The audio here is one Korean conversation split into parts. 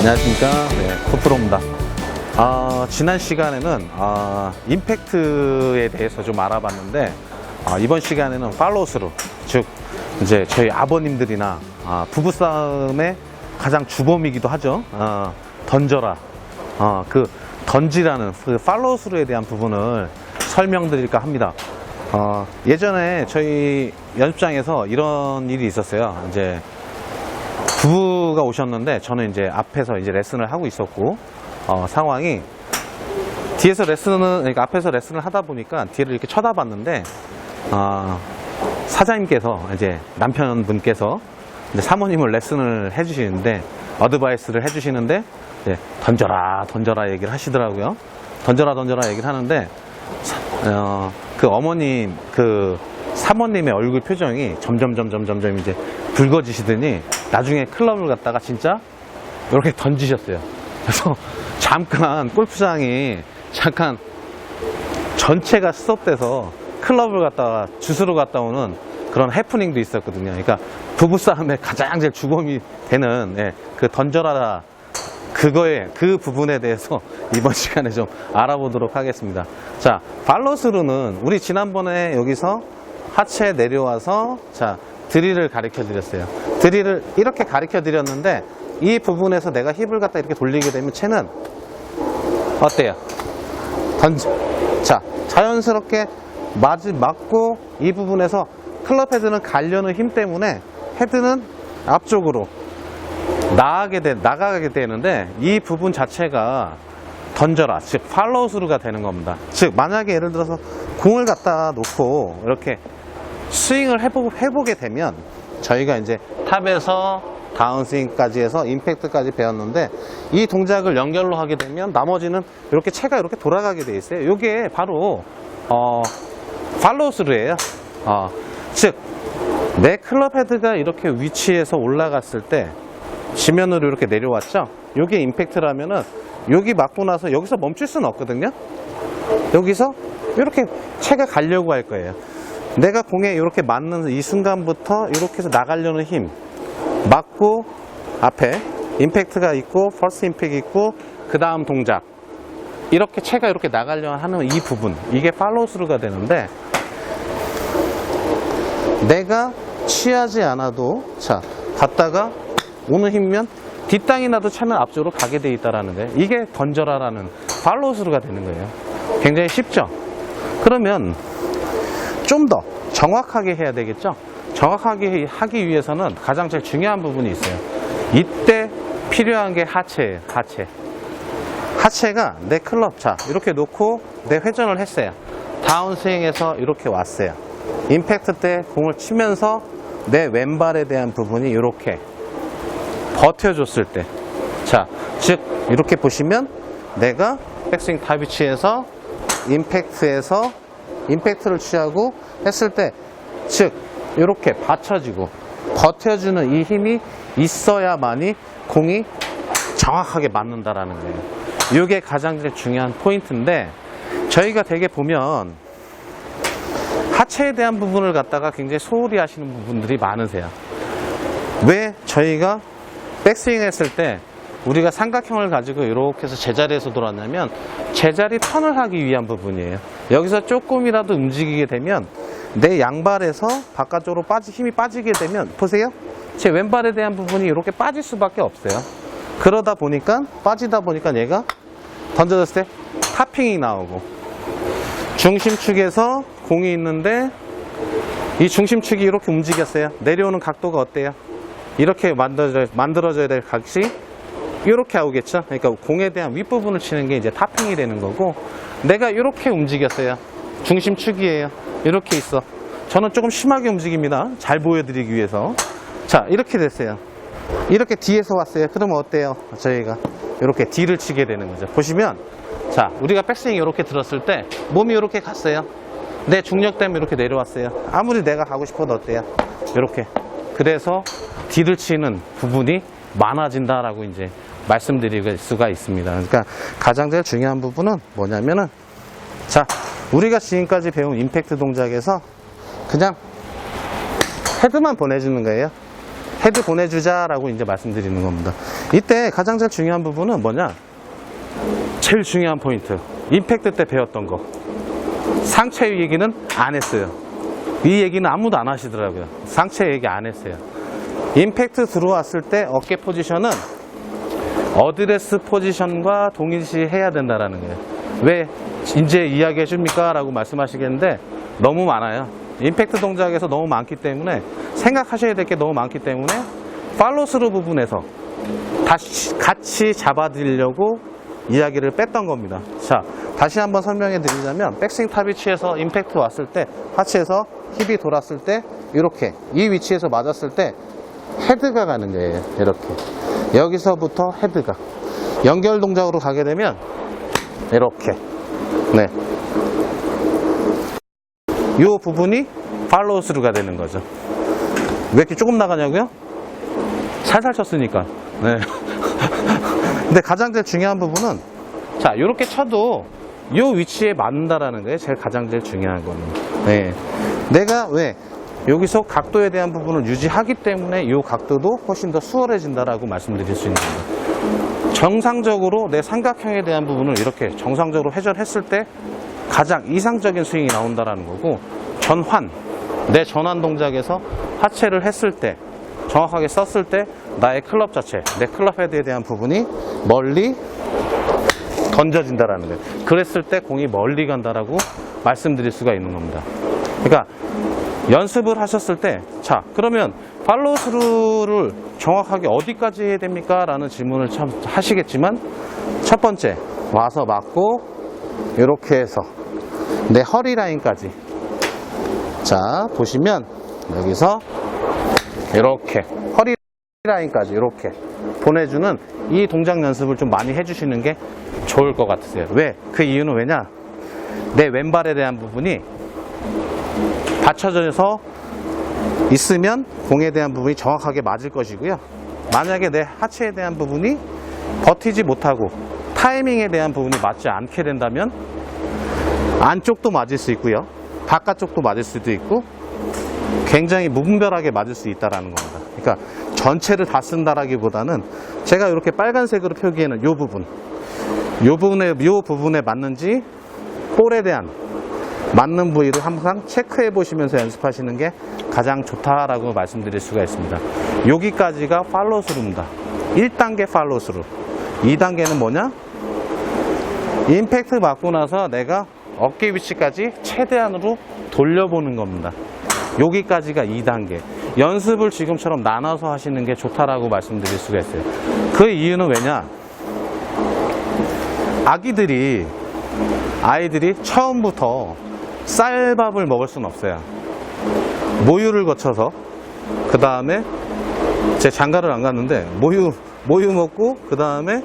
안녕하십니까. 네, 코프로입니다. 지난 시간에는 임팩트에 대해서 좀 알아봤는데, 이번 시간에는 팔로우스루, 즉 이제 저희 아버님들이나 부부싸움의 가장 주범이기도 하죠. 던져라, 그 던지라는 그 팔로우스루에 대한 부분을 설명드릴까 합니다. 예전에 저희 연습장에서 이런 일이 있었어요. 이제 부부가 오셨는데 저는 이제 앞에서 이제 레슨을 하고 있었고, 상황이 뒤에서 그러니까 앞에서 레슨을 하다 보니까 뒤를 이렇게 쳐다봤는데, 사장님께서 이제 남편분께서 이제 사모님을 레슨을 해주시는데, 어드바이스를 해주시는데, 이제 던져라, 던져라 얘기를 하시더라고요. 던져라, 던져라 얘기를 하는데, 그 어머님, 그 사모님의 얼굴 표정이 점점 이제 붉어지시더니 나중에 클럽을 갖다가 진짜 이렇게 던지셨어요. 그래서 잠깐 골프장이 잠깐 전체가 스톱돼서 클럽을 갖다가 주스로 갔다 오는 그런 해프닝도 있었거든요. 그러니까 부부싸움의 가장 제일 주범이 되는 그 던져라, 그 부분에 대해서 이번 시간에 좀 알아보도록 하겠습니다. 자, 팔로우스루는 우리 지난번에 여기서 하체 내려와서 드릴을 가르쳐 드렸어요. 드릴을 이렇게 가르쳐 드렸는데, 이 부분에서 내가 힙을 갖다 이렇게 돌리게 되면 채는 어때요? 자, 자연스럽게 맞고 이 부분에서 클럽 헤드는 가려는 힘 때문에 헤드는 앞쪽으로 나가게 되는데, 이 부분 자체가 던져라, 즉 팔로우스루가 되는 겁니다. 즉 만약에 예를 들어서 공을 갖다 놓고 이렇게 스윙을 해보게 되면, 저희가 이제 탑에서 다운스윙까지 해서 임팩트까지 배웠는데, 이 동작을 연결로 하게 되면 나머지는 이렇게 채가 이렇게 돌아가게 돼 있어요. 이게 바로 팔로우스루예요. 즉 내 클럽 헤드가 이렇게 위치에서 올라갔을 때 지면으로 이렇게 내려왔죠. 이게 임팩트라면은 여기 맞고 나서 여기서 멈출 수는 없거든요. 여기서 이렇게 채가 가려고 할 거예요. 내가 공에 이렇게 맞는 이 순간부터 이렇게 해서 나가려는 힘, 맞고 앞에 임팩트가 있고 퍼스트 임팩트 있고 그 다음 동작, 이렇게 채가 이렇게 나가려 하는 이 부분, 이게 팔로우스루가 되는데, 내가 취하지 않아도 갔다가 오는 힘면 뒷땅이 나도 차는 앞쪽으로 가게 돼 있다라는 거예요. 이게 던져라라는 팔로우스루가 되는 거예요. 굉장히 쉽죠? 그러면 좀 더 정확하게 해야 되겠죠? 정확하게 하기 위해서는 가장 제일 중요한 부분이 있어요. 이때 필요한 게 하체예요. 하체가 내 클럽, 이렇게 놓고 내 회전을 했어요. 다운스윙에서 이렇게 왔어요. 임팩트 때 공을 치면서 내 왼발에 대한 부분이 이렇게 버텨줬을 때, 즉 이렇게 보시면 내가 백스윙 탑 위치에서 임팩트를 취하고 했을 때, 즉 이렇게 받쳐지고 버텨주는 이 힘이 있어야만이 공이 정확하게 맞는다라는 거예요. 이게 가장 제일 중요한 포인트인데, 저희가 되게 보면 하체에 대한 부분을 갖다가 굉장히 소홀히 하시는 부분들이 많으세요. 왜 저희가 백스윙 했을 때 우리가 삼각형을 가지고 이렇게 해서 제자리에서 돌았냐면, 제자리 턴을 하기 위한 부분이에요. 여기서 조금이라도 움직이게 되면 내 양발에서 바깥쪽으로 힘이 빠지게 되면, 보세요, 제 왼발에 대한 부분이 이렇게 빠질 수밖에 없어요. 그러다 보니까, 빠지다 보니까 얘가 던져졌을 때 타핑이 나오고, 중심축에서 공이 있는데 이 중심축이 이렇게 움직였어요. 내려오는 각도가 어때요? 이렇게 만들어져야 될 각이 이렇게 오겠죠. 그러니까 공에 대한 윗부분을 치는 게 이제 타핑이 되는 거고, 내가 이렇게 움직였어요. 중심축이에요. 이렇게 있어. 저는 조금 심하게 움직입니다. 잘 보여드리기 위해서. 이렇게 됐어요. 이렇게 뒤에서 왔어요. 그러면 어때요? 저희가 이렇게 뒤를 치게 되는 거죠. 보시면, 우리가 백스윙 이렇게 들었을 때 몸이 이렇게 갔어요. 내 중력 때문에 이렇게 내려왔어요. 아무리 내가 가고 싶어도 어때요? 이렇게. 그래서 뒤를 치는 부분이 많아진다라고 이제 말씀드릴 수가 있습니다. 그러니까 가장 제일 중요한 부분은 뭐냐면은, 우리가 지금까지 배운 임팩트 동작에서 그냥 헤드만 보내주는 거예요. 헤드 보내주자라고 이제 말씀드리는 겁니다. 이때 가장 제일 중요한 부분은 뭐냐? 제일 중요한 포인트. 임팩트 때 배웠던 거. 상체 얘기는 안 했어요. 이 얘기는 아무도 안 하시더라고요. 상체 얘기 안 했어요. 임팩트 들어왔을 때 어깨 포지션은 어드레스 포지션과 동일시해야 된다라는 거예요. 왜 이제 이야기해 줍니까? 라고 말씀하시겠는데 너무 많아요. 임팩트 동작에서 너무 많기 때문에 생각하셔야 될 게 너무 많기 때문에 팔로스루 부분에서 다시 같이 잡아드리려고 이야기를 뺐던 겁니다. 자, 다시 한번 설명해 드리자면 백스윙 탑 위치에서 임팩트 왔을 때 하체에서 힙이 돌았을 때 이렇게 이 위치에서 맞았을 때 헤드가 가는 거예요. 이렇게 여기서부터 헤드가 연결 동작으로 가게 되면 이렇게 네, 이 부분이 팔로우스루가 되는 거죠. 왜 이렇게 조금 나가냐고요? 살살 쳤으니까. 네. 근데 가장 제일 중요한 부분은 자, 이렇게 쳐도 이 위치에 맞는다라는 게 제일 가장 제일 중요한 겁니다. 네. 내가 왜 여기서 각도에 대한 부분을 유지하기 때문에 이 각도도 훨씬 더 수월해진다라고 말씀드릴 수 있는 겁니다. 정상적으로 내 삼각형에 대한 부분을 이렇게 정상적으로 회전했을 때 가장 이상적인 스윙이 나온다라는 거고, 전환, 내 전환 동작에서 하체를 했을 때 정확하게 썼을 때 나의 클럽 자체, 내 클럽 헤드에 대한 부분이 멀리 던져진다라는 거예요. 그랬을 때 공이 멀리 간다라고 말씀드릴 수가 있는 겁니다. 그러니까 연습을 하셨을 때, 자, 그러면 팔로우스루를 정확하게 어디까지 해야 됩니까? 라는 질문을 참 하시겠지만, 첫 번째, 와서 맞고, 이렇게 해서 내 허리 라인까지. 자, 보시면, 여기서 이렇게 허리 라인까지 이렇게 보내주는 이 동작 연습을 좀 많이 해주시는 게 좋을 것 같으세요. 왜? 그 이유는 왜냐? 내 왼발에 대한 부분이 받쳐져서 있으면 공에 대한 부분이 정확하게 맞을 것이고요. 만약에 내 하체에 대한 부분이 버티지 못하고 타이밍에 대한 부분이 맞지 않게 된다면 안쪽도 맞을 수 있고요. 바깥쪽도 맞을 수도 있고 굉장히 무분별하게 맞을 수 있다는 겁니다. 그러니까 전체를 다 쓴다라기보다는 제가 이렇게 빨간색으로 표기하는 이 부분에 맞는지 볼에 대한 맞는 부위를 항상 체크해 보시면서 연습하시는 게 가장 좋다라고 말씀드릴 수가 있습니다. 여기까지가 팔로우스루입니다. 1단계 팔로우스루. 2단계는 뭐냐? 임팩트 맞고 나서 내가 어깨 위치까지 최대한으로 돌려보는 겁니다. 여기까지가 2단계. 연습을 지금처럼 나눠서 하시는 게 좋다라고 말씀드릴 수가 있어요. 그 이유는 왜냐? 아이들이 처음부터 쌀밥을 먹을 수는 없어요. 모유를 거쳐서, 그 다음에 제 장가를 안 갔는데 모유 먹고, 그 다음에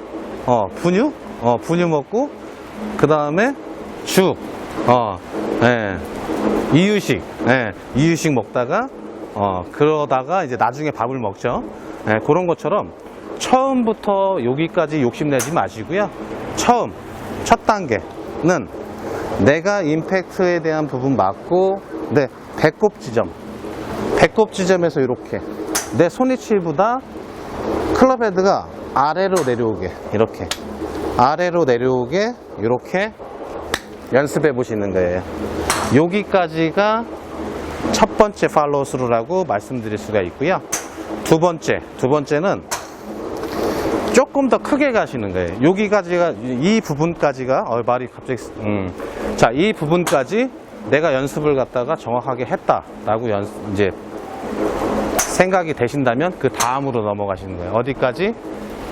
분유 먹고, 그 다음에 죽, 이유식 먹다가 그러다가 이제 나중에 밥을 먹죠. 그런 것처럼 처음부터 여기까지 욕심내지 마시고요. 첫 단계는 내가 임팩트에 대한 부분 맞고 내 배꼽 지점에서 이렇게 내 손위치보다 클럽 헤드가 아래로 내려오게, 이렇게 아래로 내려오게 이렇게 연습해 보시는 거예요. 여기까지가 첫 번째 팔로우스루라고 말씀드릴 수가 있고요. 두 번째는 조금 더 크게 가시는 거예요. 여기까지가, 이 부분까지가, 말이 갑자기, 자, 이 부분까지 내가 연습을 갖다가 정확하게 했다라고 이제 생각이 되신다면 그 다음으로 넘어가시는 거예요. 어디까지?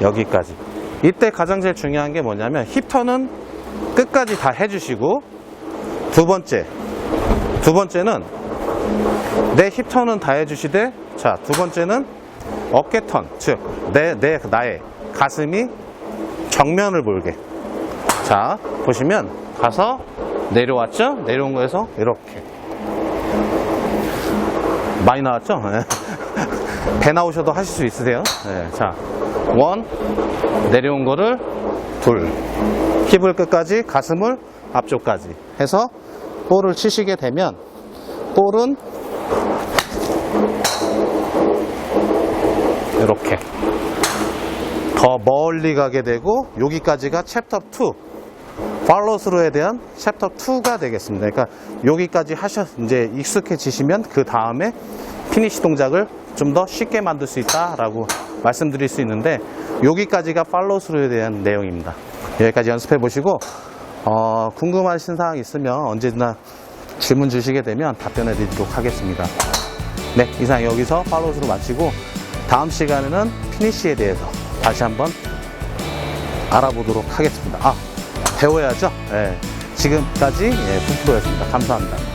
여기까지. 이때 가장 제일 중요한 게 뭐냐면 힙턴은 끝까지 다 해주시고, 두 번째는 내 힙턴은 다 해주시되, 자, 두 번째는 어깨턴, 즉 나의 가슴이 정면을 보게. 자, 보시면 가서 내려왔죠? 내려온 거에서 이렇게 많이 나왔죠? 배 나오셔도 하실 수 있으세요. 자, 1, 내려온 거를 2, 힙을 끝까지, 가슴을 앞쪽까지 해서 볼을 치시게 되면 볼은 이렇게 더 멀리 가게 되고, 여기까지가 챕터 2 팔로우 스루에 대한 챕터 2가 되겠습니다. 그러니까 여기까지 이제 익숙해지시면 그 다음에 피니시 동작을 좀 더 쉽게 만들 수 있다라고 말씀드릴 수 있는데, 여기까지가 팔로우 스루에 대한 내용입니다. 여기까지 연습해 보시고, 궁금하신 사항 있으면 언제나 질문 주시게 되면 답변해 드리도록 하겠습니다. 네, 이상 여기서 팔로우 스루 마치고, 다음 시간에는 피니시에 대해서 다시 한번 알아보도록 하겠습니다. 배워야죠. 네, 지금까지 푸프로였습니다. 감사합니다.